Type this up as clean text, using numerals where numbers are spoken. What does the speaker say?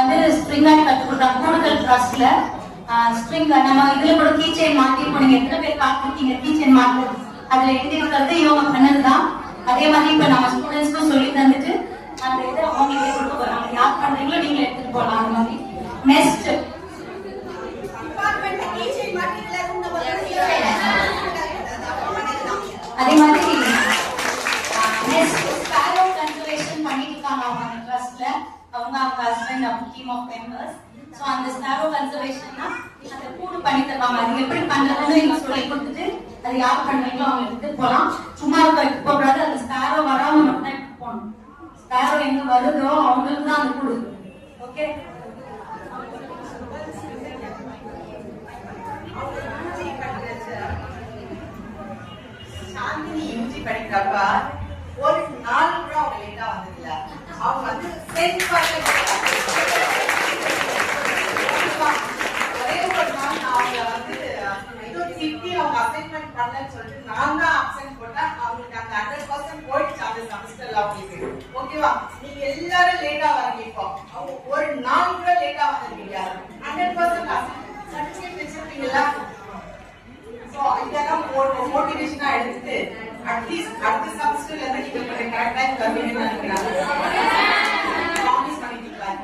வந்து spring art கற்றுக் கொடுக்குறாங்க கூடுதல் ட்ரஸ்ட்ல. ஸ்ப்ரிங் நம்ம இதுல கூட கீ செயின் மாட்டிருப்போம். நீங்க எத்தனை பேர் பார்த்துருக்கீங்க கீ செயின் மாட்டுறது? அதுல எழுதி இருக்கிறது இவங்க பண்ணதுதான். அதே மாதிரி இப்ப நம்ம ஸ்டூடெண்ட்ஸ்க்கும் சொல்லி தந்துட்டு அந்த இதை அவங்களுக்கு கொடுக்க போறாங்க. யார் பண்றீங்களோ நீங்க எடுத்துட்டு போகலாம். அந்த மாதிரி நெக்ஸ்ட் அதே மாதிரி நெக்ஸ்ட் ஸ்பாரோ கன்சர்வேஷன் பண்ணிட்டு இருக்காங்க அவங்க அந்த ட்ரஸ்ட்ல. அவங்க ஹஸ்பண்ட் டீம் ஆஃப் மெம்பர்ஸ். ஸோ அந்த ஸ்பாரோ கன்சர்வேஷன்னா அந்த கூடு பண்ணி தருவாங்க. அது எப்படி பண்றதுன்னு நீங்க சொல்லி கொடுத்துட்டு அது யார் பண்றீங்களோ அவங்க எடுத்துட்டு போகலாம். சும்மா எடுத்து போகக்கூடாது. அந்த ஸ்பாரோ வராம மட்டும் தான் எடுத்து போகணும். ஸ்பாரோ எங்க வருதோ அவங்களுக்கு தான் அந்த கூடு. ஓகே, சாந்தினி யூஜி படிக்கிறப்ப ஒரு நாள் கூட அவங்க லேட்டா வந்ததில்ல. அவங்க வந்து ஒரே ஒரு நாள் நான் அவங்க வந்து ஏதோ திட்டி அவங்க அசைன்மெண்ட் பண்ணலன்னு சொல்லிட்டு நான் தான் அப்சென்ட் போட்டேன். அவங்களுக்கு அந்த 100% போயிடுச்சு அந்த செமஸ்டர்ல அவங்களுக்கு. ஓகேவா, நீங்க எல்லாரும் லேட்டா வரீங்க. இப்போ அவங்க ஒரு நாள் கூட லேட்டா வந்திருக்கீங்க. 100% சர்டிபிகேட் வச்சிருக்கீங்களா? இதெல்லாம் மோட்டிவேஷனா எடுத்துட்டு அட்லீஸ்ட் அடுத்த செமஸ்டர்ல இருந்து நீங்க கரெக்டா வருவீங்கன்னு நினைக்கிறேன். ப்ராமிஸ் பண்ணிக்கலாம்.